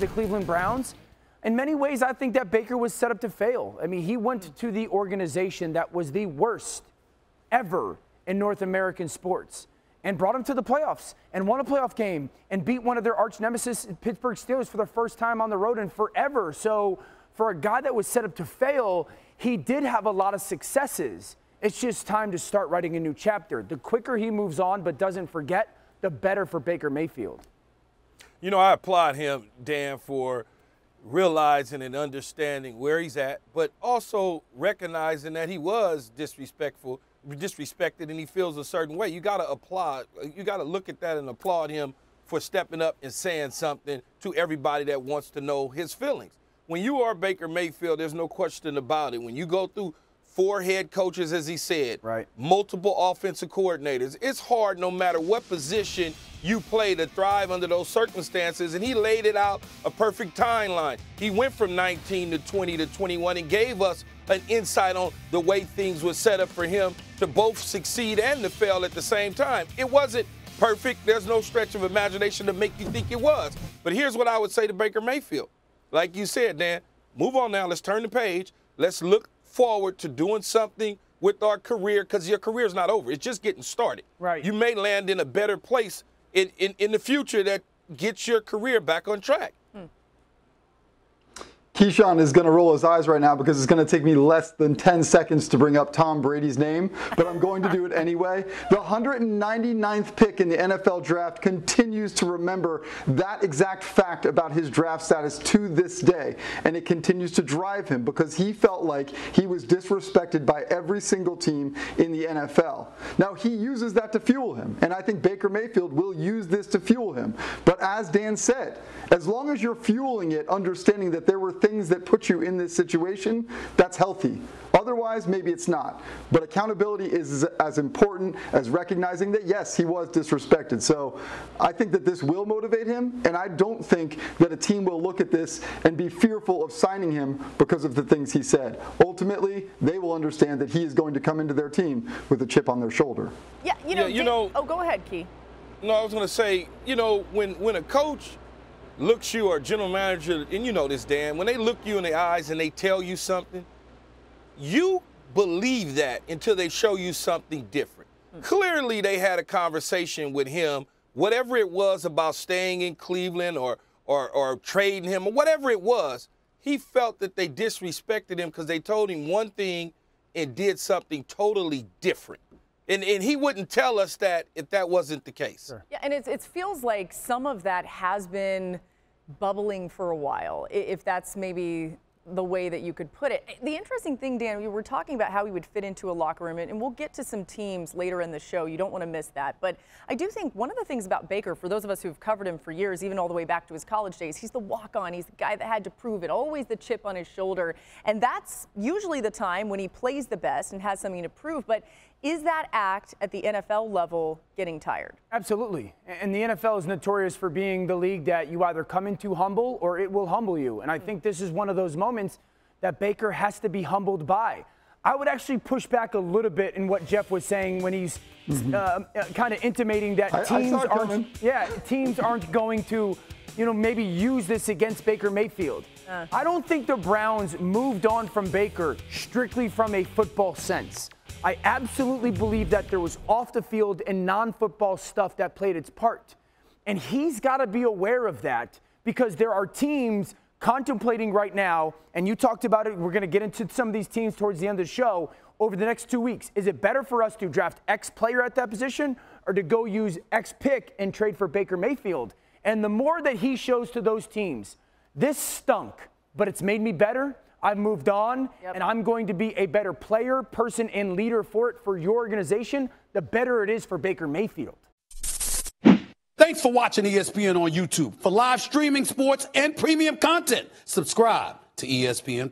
the Cleveland Browns, in many ways, I think that Baker was set up to fail. I mean, he went to the organization that was the worst ever in North American sports and brought them to the playoffs and won a playoff game and beat one of their arch nemesis, Pittsburgh Steelers, for the first time on the road in forever. So for a guy that was set up to fail, he did have a lot of successes. It's just time to start writing a new chapter. The quicker he moves on but doesn't forget, the better for Baker Mayfield. You know, I applaud him, Dan, for realizing and understanding where he's at, but also recognizing that he was disrespected and he feels a certain way. You got to applaud. You got to look at that and applaud him for stepping up and saying something to everybody that wants to know his feelings. When you are Baker Mayfield, there's no question about it. When you go through 4 head coaches, as he said, right, multiple offensive coordinators, it's hard no matter what position you play to thrive under those circumstances, and he laid it out a perfect timeline. He went from 19 to 20 to 21 and gave us an insight on the way things were set up for him to both succeed and to fail at the same time. It wasn't perfect. There's no stretch of imagination to make you think it was. But here's what I would say to Baker Mayfield. Like you said, Dan, move on now. Let's turn the page. Let's look forward to doing something with our career, because your career is not over. It's just getting started. Right. You may land in a better place in the future that gets your career back on track. Keyshawn is going to roll his eyes right now because it's going to take me less than 10 seconds to bring up Tom Brady's name, but I'm going to do it anyway. The 199th pick in the NFL draft continues to remember that exact fact about his draft status to this day, and it continues to drive him because he felt like he was disrespected by every single team in the NFL. Now, he uses that to fuel him, and I think Baker Mayfield will use this to fuel him. But as Dan said, as long as you're fueling it, understanding that there were things that put you in this situation, that's healthy. Otherwise, maybe it's not. But accountability is as important as recognizing that, yes, he was disrespected. So I think that this will motivate him, and I don't think that a team will look at this and be fearful of signing him because of the things he said. Ultimately, they will understand that he is going to come into their team with a chip on their shoulder. Yeah, oh, go ahead, Key. No, I was going to say, when a coach looks you, or a general manager, and you know this, Dan, when they look you in the eyes and they tell you something, you believe that until they show you something different. Clearly, they had a conversation with him, whatever it was about staying in Cleveland or trading him or whatever it was, he felt that they disrespected him because they told him one thing and did something totally different. And he wouldn't tell us that if that wasn't the case. Sure. Yeah, and it feels like some of that has been bubbling for a while, if that's maybe the way that you could put it. The interesting thing, Dan, we were talking about how he would fit into a locker room, and we'll get to some teams later in the show. You don't want to miss that. But I do think one of the things about Baker, for those of us who've covered him for years, even all the way back to his college days, he's the walk-on. He's the guy that had to prove it, always the chip on his shoulder. And that's usually the time when he plays the best and has something to prove. But is that act at the NFL level getting tired? Absolutely. And the NFL is notorious for being the league that you either come into humble or it will humble you. And I think this is one of those moments that Baker has to be humbled by. I would actually push back a little bit in what Jeff was saying when he's kind of intimating that teams aren't going to, maybe use this against Baker Mayfield. I don't think the Browns moved on from Baker strictly from a football sense. I absolutely believe that there was off the field and non-football stuff that played its part. And he's got to be aware of that because there are teams contemplating right now, and you talked about it, we're going to get into some of these teams towards the end of the show, over the next 2 weeks. Is it better for us to draft X player at that position or to go use X pick and trade for Baker Mayfield? And the more that he shows to those teams, this stunk, but it's made me better. I've moved on, and I'm going to be a better player, person, and leader for it for your organization, the better it is for Baker Mayfield. Thanks for watching ESPN on YouTube. For live streaming, sports, and premium content, subscribe to ESPN+.